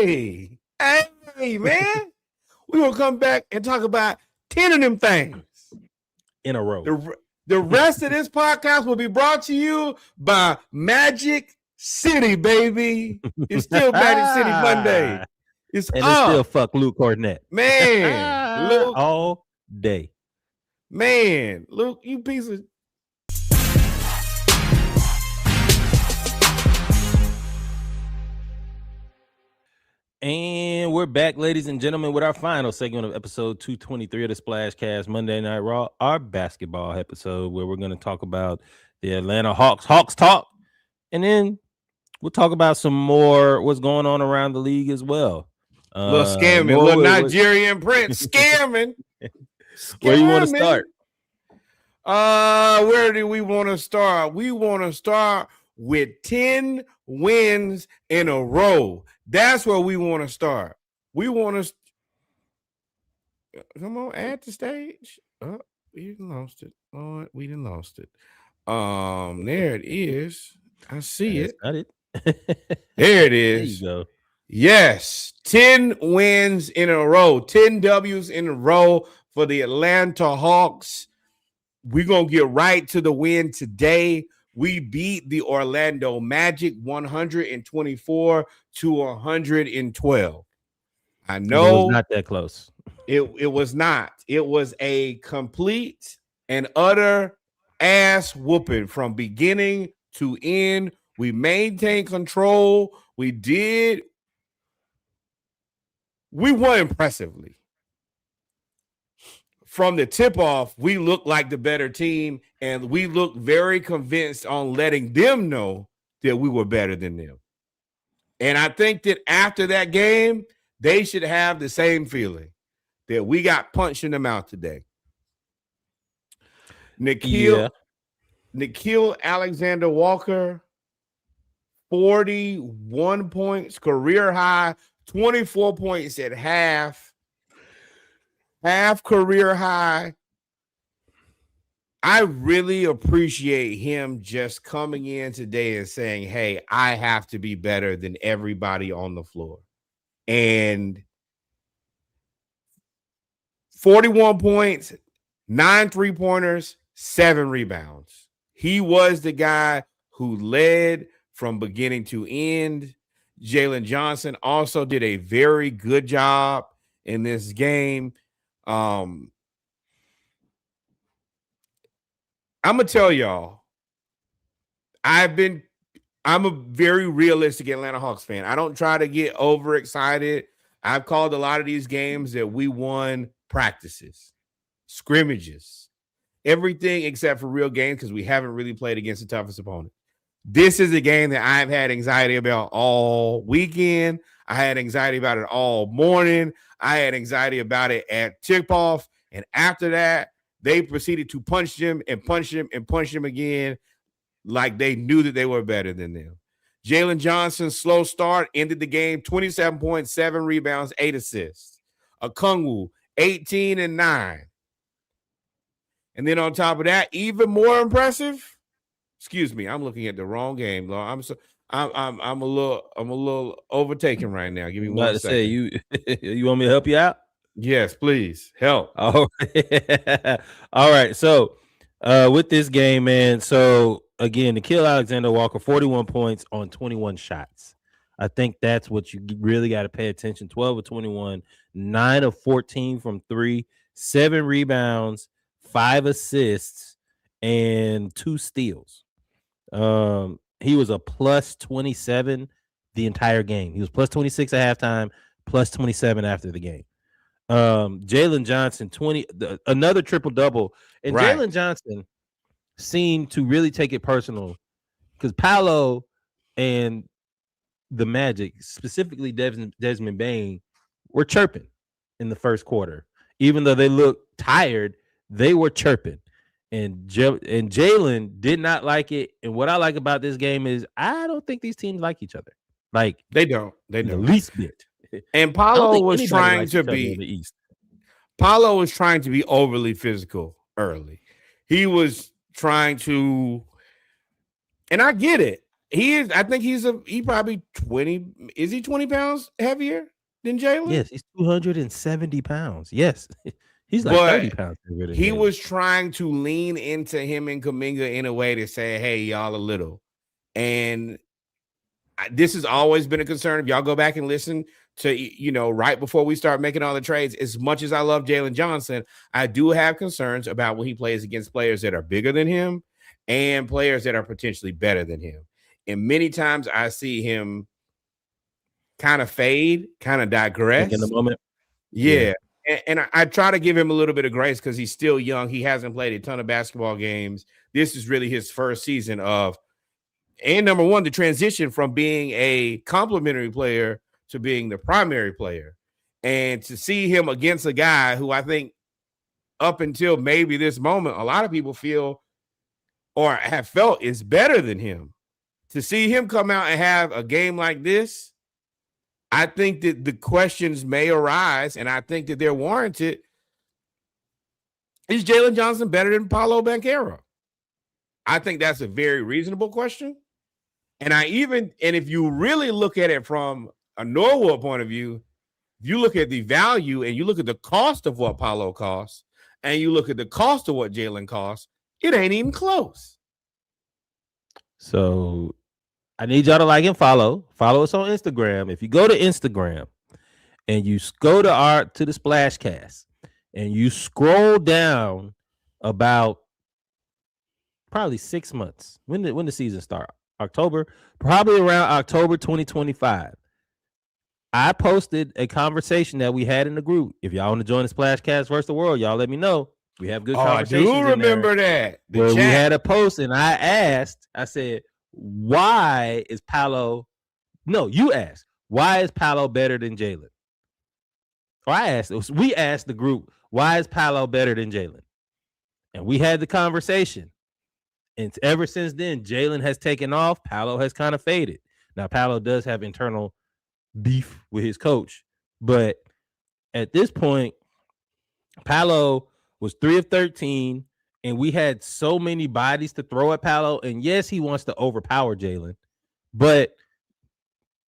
Hey, man. We're going to come back and talk about 10 of them things in a row. The rest of this podcast will be brought to you by Magic City, baby. It's still Magic City Monday. It's still fuck Luke Cornett. Man, Luke. All day. Man, Luke, you piece of... And we're back, ladies and gentlemen, with our final segment of episode 223 of the Splashcast Monday Night Raw, our basketball episode, where we're going to talk about the Atlanta Hawks talk, and then we'll talk about some more what's going on around the league as well. Little scamming, little Nigerian prince scamming. Where you want to start? Where do we want to start? We want to start with 10 wins in a row. That's where we want to start. We want to come on, add the stage. Oh, we didn't lost it. Oh, we didn't lost it. There it is. I see it. Got it. There it is. There you go. Yes, 10 wins in a row, 10 W's in a row for the Atlanta Hawks. We're going to get right to the win today. We beat the Orlando Magic 124 to 112. I know it was not that close. It was not. It was a complete and utter ass whooping from beginning to end. We maintained control. We won impressively. From the tip-off, we looked like the better team, and we looked very convinced on letting them know that we were better than them. And I think that after that game, they should have the same feeling that we got punched in the mouth today. Nickeil Alexander-Walker, 41 points, career high, 24 points at half career high. I really appreciate him just coming in today and saying, hey, I have to be better than everybody on the floor. And 41 points, 9 3-pointers, 7 rebounds. He was the guy who led from beginning to end. Jalen Johnson also did a very good job in this game. I'm gonna tell y'all, I'm a very realistic Atlanta Hawks fan. I don't try to get overexcited. I've called a lot of these games that we won practices, scrimmages, everything except for real games because we haven't really played against the toughest opponent. This is a game that I've had anxiety about all weekend. I had anxiety about it all morning. I had anxiety about it at tip-off. And after that, they proceeded to punch him and punch him and punch him again like they knew that they were better than them. Jalen Johnson's slow start ended the game, 27 points, 7 rebounds, 8 assists. Okongwu, 18 and 9. And then on top of that, even more impressive, excuse me, I'm looking at the wrong game, Lord. I'm a little overtaken right now. Give me 1 second. You want me to help you out? Yes, please help. All right. So, with this game, man. So again, Nickeil Alexander-Walker, 41 points on 21 shots. I think that's what you really got to pay attention. 12 of 21, 9 of 14 from 3, 7 rebounds, 5 assists, and 2 steals. He was a plus 27 the entire game. He was plus 26 at halftime, plus 27 after the game. Jalen Johnson, another triple-double. And right. Jalen Johnson seemed to really take it personal because Paolo and the Magic, specifically Desmond Bane, were chirping in the first quarter. Even though they looked tired, they were chirping. And Jalen did not like it. And what I like about this game is I don't think these teams like each other. Like they don't. The least bit. And Paolo was trying to be overly physical early. He was trying to, and I get it. He is. I think he probably 20. Is he 20 pounds heavier than Jalen? Yes, he's 270 pounds. Yes, he's like 30 But pounds heavier than he Jalen. was trying to lean into him and Kuminga in a way to say, "Hey, y'all a little." And this has always been a concern. If y'all go back and listen to, right before we start making all the trades, as much as I love Jalen Johnson, I do have concerns about when he plays against players that are bigger than him and players that are potentially better than him. And many times I see him kind of fade, kind of Like in the digress. moment. Yeah. And I try to give him a little bit of grace because he's still young. He hasn't played a ton of basketball games. This is really his first season of, and number one, the transition from being a complimentary player to being the primary player. And to see him against a guy who I think up until maybe this moment, a lot of people feel or have felt is better than him. To see him come out and have a game like this, I think that the questions may arise, and I think that they're warranted. Is Jalen Johnson better than Paolo Banchero? I think that's a very reasonable question. And if you really look at it from a Norwood point of view, if you look at the value and you look at the cost of what Paolo costs, and you look at the cost of what Jalen costs, it ain't even close. So I need y'all to like and follow. Follow us on Instagram. If you go to Instagram and you go to the Splashcast and you scroll down about probably 6 months. When the season start? October, probably around October 2025. I posted a conversation that we had in the group. If y'all want to join the Splashcast versus the World, y'all let me know. We have good conversations. I do remember that. Where we had a post and I said, why is Paolo? No, you asked, why is Paolo better than Jalen? Or we asked the group, why is Paolo better than Jalen? And we had the conversation. And ever since then, Jalen has taken off. Paolo has kind of faded. Now, Paolo does have internal beef with his coach. But at this point, Paolo was 3 of 13, and we had so many bodies to throw at Paolo. And yes, he wants to overpower Jalen. But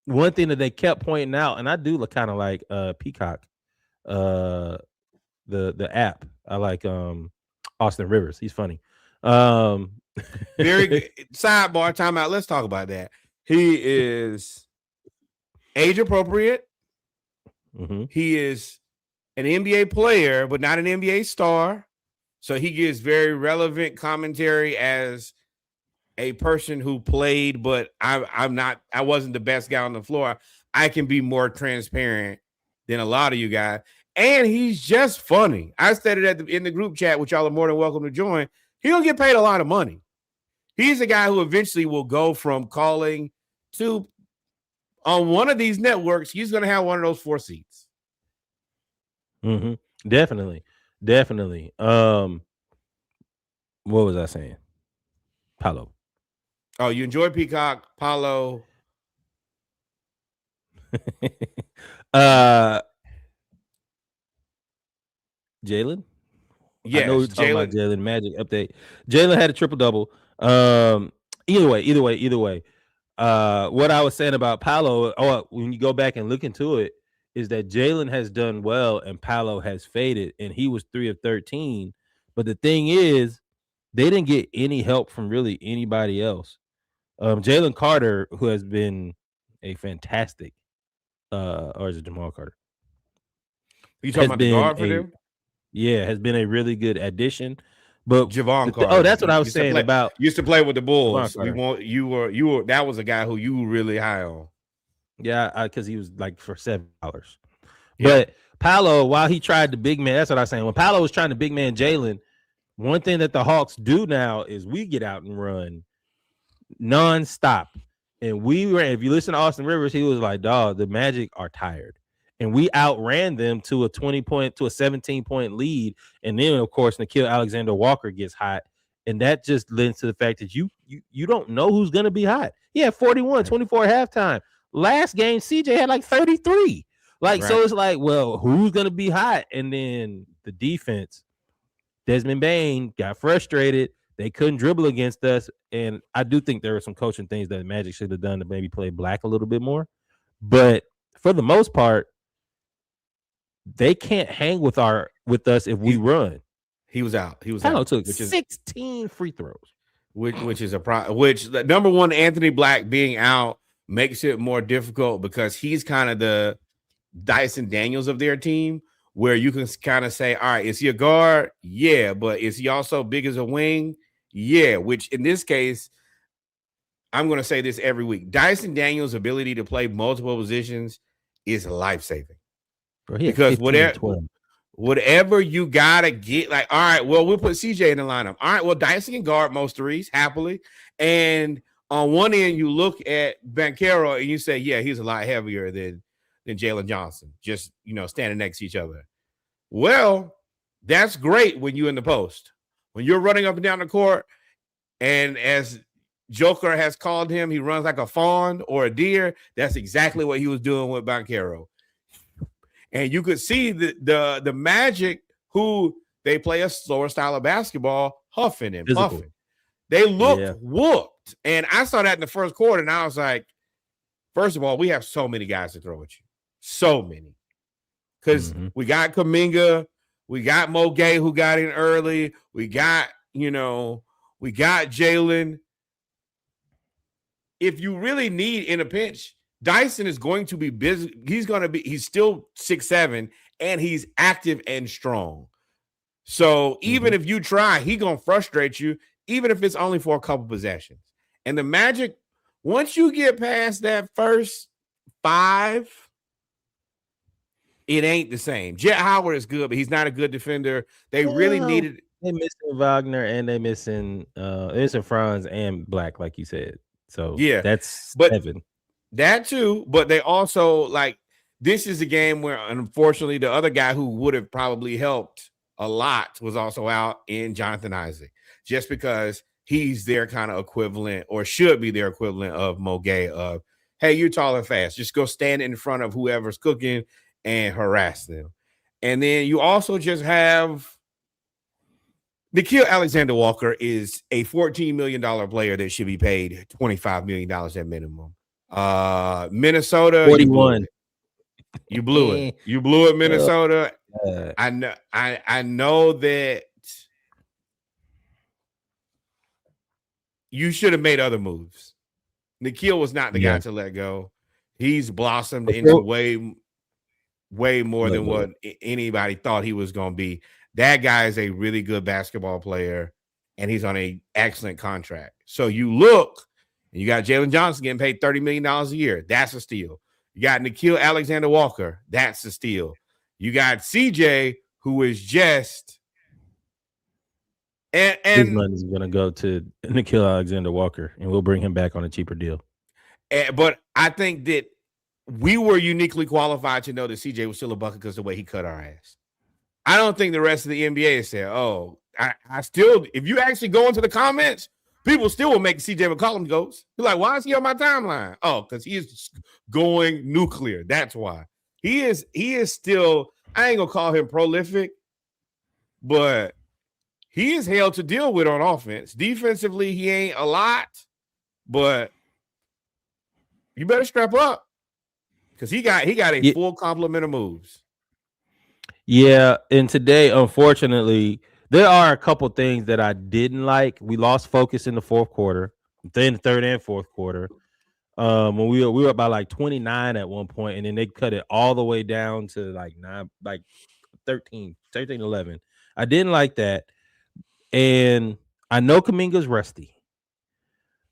one thing that they kept pointing out, and I do look kind of like Peacock, the app. I like Austin Rivers. He's funny. Very good. Sidebar, time out. Let's talk about that. He is age appropriate. Mm-hmm. He is an NBA player, but not an NBA star. So he gives very relevant commentary as a person who played, but I wasn't the best guy on the floor. I can be more transparent than a lot of you guys. And he's just funny. I said it in the group chat, which y'all are more than welcome to join. He don't get paid a lot of money. He's a guy who eventually will go from calling to on one of these networks. He's going to have one of those 4 seats. Mm-hmm. Definitely. What was I saying? Paolo. Oh, you enjoy Peacock, Paolo. Jalen. Yes, I know we're talking about Jalen Magic update. Jalen had a triple-double. Either way. What I was saying about Paolo, when you go back and look into it, is that Jalen has done well and Paolo has faded, and he was 3 of 13. But the thing is, they didn't get any help from really anybody else. Jalen Carter, who has been a fantastic, or is it Jamal Carter? You talking about the guard for them? Yeah, has been a really good addition. But Javon Carter. That's what I was saying about. Used to play with the Bulls. You were. That was a guy who you were really high on. Yeah, because he was like for $7. But Paolo, while he tried the big man, that's what I was saying. When Paolo was trying to big man Jalen, one thing that the Hawks do now is we get out and run nonstop. And if you listen to Austin Rivers, he was like, dog, the Magic are tired. And we outran them to a 17-point lead. And then, of course, Nickeil Alexander-Walker gets hot. And that just lends to the fact that you don't know who's going to be hot. He had 41, 24 at halftime. Last game, CJ had like 33. So it's like, well, who's going to be hot? And then the defense, Desmond Bane got frustrated. They couldn't dribble against us, and I do think there are some coaching things that Magic should have done to maybe play Black a little bit more. But for the most part, they can't hang with us if we He run. he was out. He was Paolo out, took 16 free throws. which is which the number one, Anthony Black being out makes it more difficult because he's kind of the Dyson Daniels of their team, where you can kind of say, all right, is he a guard? Yeah, but is he also big as a wing? Yeah, which in this case, I'm going to say this every week. Dyson Daniels' ability to play multiple positions is life-saving. Bro, he had Because 15 and 12. whatever you gotta get, like, all right, well, we'll put CJ in the lineup. All right, well, Dyson can guard most threes happily. And on one end, you look at Banchero and you say, yeah, he's a lot heavier than Jalen Johnson, just standing next to each other. Well, that's great when you're in the post. When you're running up and down the court, and as Joker has called him, he runs like a fawn or a deer. That's exactly what he was doing with Banchero. And you could see the Magic, who they play a slower style of basketball, huffing and puffing. They looked whooped. And I saw that in the first quarter, and I was like, first of all, we have so many guys to throw at you. So many. Because we got Kuminga, we got Mo Gay, who got in early. We got Jalen. If you really need in a pinch, Dyson is going to be busy. He's still 6'7", and he's active and strong. So even if you try, he's going to frustrate you, even if it's only for a couple possessions. And the Magic, once you get past that first 5, it ain't the same. Jet Howard is good, but he's not a good defender. They really needed. They missing Wagner, and they missing Franz and Black, like you said. So yeah, that's 7. That too, but they also, like, this is a game where, unfortunately, the other guy who would have probably helped a lot was also out in Jonathan Isaac, just because he's their kind of equivalent, or should be their equivalent, of Mo Gay, of, hey, you're tall and fast. Just go stand in front of whoever's cooking and harass them. And then you also just have Nickeil Alexander-Walker is a $14 million player that should be paid $25 million at minimum. Minnesota, 41. You blew it. You blew it, Minnesota. I know that you should have made other moves. Nickeil was not the guy to let go. He's blossomed into way more than what anybody thought he was going to be. That guy is a really good basketball player, and he's on an excellent contract. So you look, and you got Jalen Johnson getting paid $30 million a year. That's a steal. You got Nickeil Alexander-Walker. That's a steal. You got CJ, who is just and his money is going to go to Nickeil Alexander-Walker, and we'll bring him back on a cheaper deal. But I think that we were uniquely qualified to know that CJ was still a bucket because of the way he cut our ass. I don't think the rest of the NBA said, oh, I still, if you actually go into the comments, people still will make CJ McCollum goes. You're like, why is he on my timeline? Oh, because he is going nuclear. That's why. He is still, I ain't gonna call him prolific, but he is hell to deal with on offense. Defensively, he ain't a lot, but you better strap up because he got a full complement of moves. Yeah, and today, unfortunately, there are a couple things that I didn't like. We lost focus in the fourth quarter, then the third and fourth quarter. When we were about like 29 at one point, and then they cut it all the way down to like 13, 11. I didn't like that. And I know Kuminga's rusty,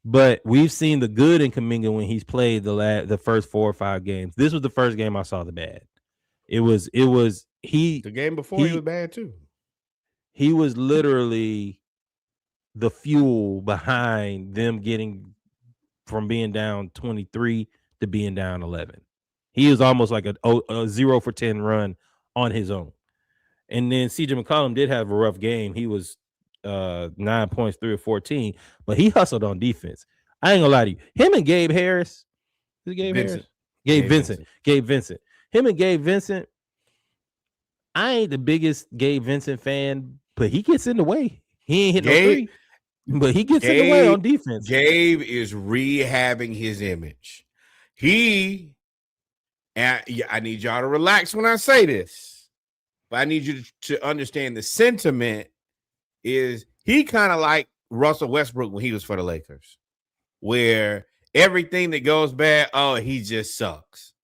but we've seen the good in Kuminga when he's played the first 4 or 5 games. This was the first game I saw the bad. The game before he was bad too. He was literally the fuel behind them getting from being down 23 to being down 11. He was almost like a 0 for 10 run on his own. And then CJ McCollum did have a rough game. He was 9 points, 3 of 14, but he hustled on defense. I ain't gonna lie to you. Him and Gabe Harris. Is it Gabe Harris? Gabe Vincent. Him and Gabe Vincent. I ain't the biggest Gabe Vincent fan, but he gets in the way. He ain't hitting no 3. But he gets in the way Gabe, on defense. Gabe is rehabbing his image. I need y'all to relax when I say this, but I need you to understand the sentiment is he kind of like Russell Westbrook when he was for the Lakers, where everything that goes bad, oh, he just sucks.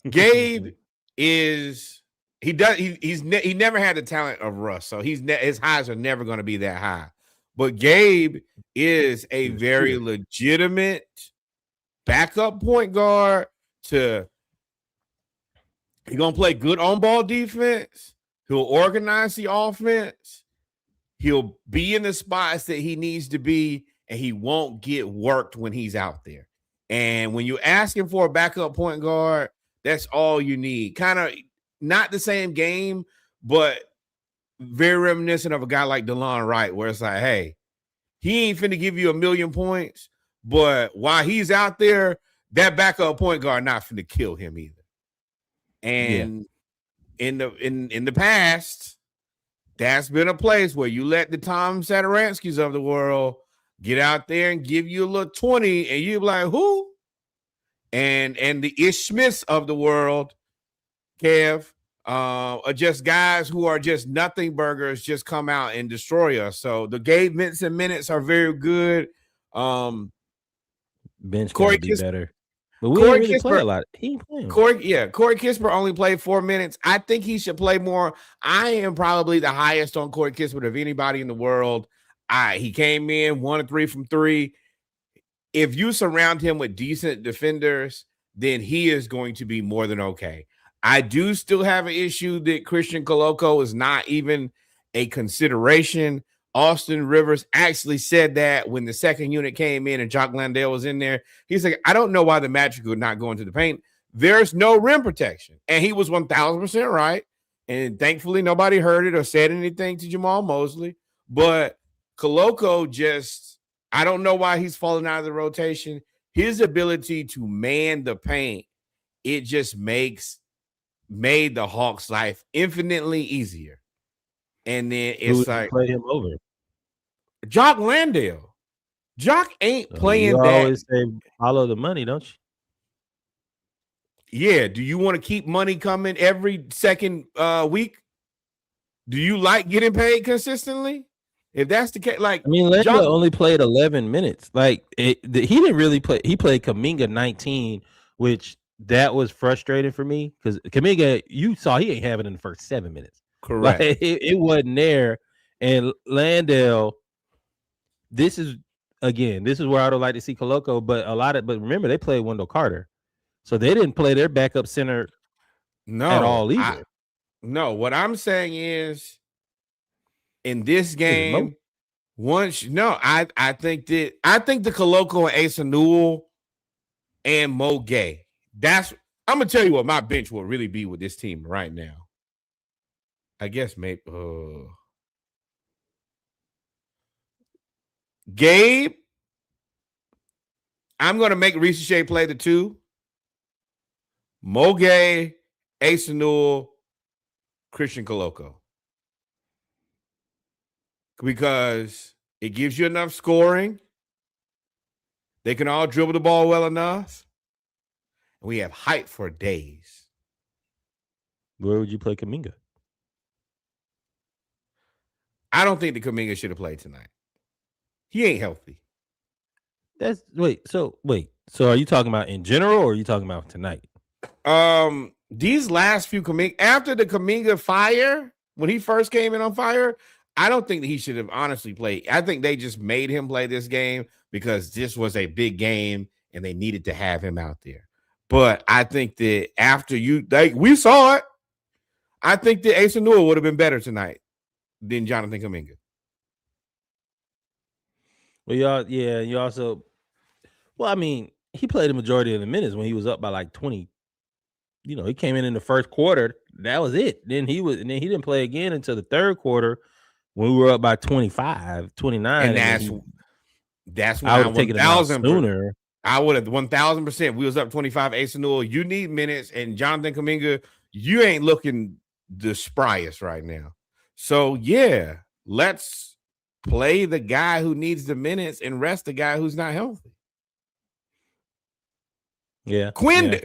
Gabe is he never had the talent of Russ, so his highs are never going to be that high. But Gabe is a very legitimate backup point guard. He's gonna play good on ball defense. He'll organize the offense. He'll be in the spots that he needs to be, and he won't get worked when he's out there. And when you ask him for a backup point guard, that's all you need. Kind of not the same game, but very reminiscent of a guy like DeLon Wright, where it's like, hey, he ain't finna give you 1,000,000 points, but while he's out there, that backup point guard not finna kill him either. And in the past, that's been a place where you let the Tom Satoranskis of the world get out there and give you a little 20, and you're like, who? And the Ish Smiths of the world, Kev, are just guys who are just nothing burgers, just come out and destroy us. So the Gabe Vincent minutes are very good. Bench Corey be better. But we didn't really play a lot. He ain't playing. Corey Kispert only played 4 minutes. I think he should play more. I am probably the highest on Corey Kispert of anybody in the world. He came in 1 of 3 from 3. If you surround him with decent defenders, then he is going to be more than okay. I do still have an issue that Christian Coloco is not even a consideration. Austin Rivers actually said that when the second unit came in and Jock Landale was in there. He's like, I don't know why the Magic would not go into the paint. There's no rim protection. And he was 1,000% right. And thankfully, nobody heard it or said anything to Jamal Mosley. But Coloco just, I don't know why he's falling out of the rotation. His ability to man the paint, it just made the Hawks' life infinitely easier. And then it's like play him over. Jock Landale. Jock ain't playing you that. Always say follow the money, don't you? Yeah. Do you want to keep money coming every second week? Do you like getting paid consistently? If that's the case, like, I mean, Landale only played 11 minutes. Like he didn't really play. He played Kuminga 19, which that was frustrating for me because Kuminga, you saw he ain't having in the first 7 minutes. Correct. Like, it wasn't there. And Landale, this is where I don't like to see Coloco, but remember they played Wendell Carter, so they didn't play their backup center at all either. What I'm saying is in this game, I think the Coloco and Asa Newell and Mo Gay. I'm gonna tell you what my bench will really be with this team right now. I guess maybe Gabe. I'm gonna make Reese play the 2. Mo Gay, Asa Newell, Christian Coloco. Because it gives you enough scoring. They can all dribble the ball well enough. And we have height for days. Where would you play Kuminga? I don't think the Kuminga should have played tonight. He ain't healthy. So are you talking about in general or are you talking about tonight? These last few after the Kuminga fire, when he first came in on fire, I don't think that he should have honestly played. I think they just made him play this game because this was a big game and they needed to have him out there. But I think that after we saw it, I think that Asa Newell would have been better tonight than Jonathan Kuminga. Well, you also, I mean, he played the majority of the minutes when he was up by like 20. You know, he came in the first quarter. That was it. Then he didn't play again until the third quarter when we were up by 25, 29. And that's when I would have taken it out sooner. I would have 1,000%. We was up 25. Asa Newell, you need minutes, and Jonathan Kuminga, you ain't looking the spryest right now. So yeah, let's play the guy who needs the minutes and rest the guy who's not healthy. Yeah. Quinn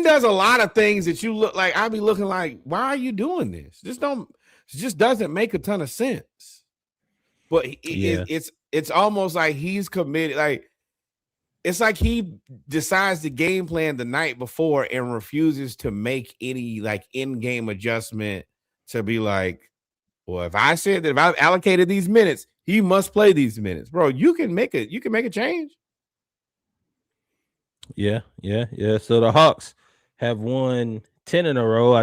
does a lot of things that you look like. I'll be looking like, why are you doing this? It just doesn't make a ton of sense. But it's almost like he's committed. Like it's like he decides the game plan the night before and refuses to make any like in-game adjustment to be like, well, if I said that if I've allocated these minutes, he must play these minutes, bro. You can make a change. Yeah. So the Hawks have won 10 in a row.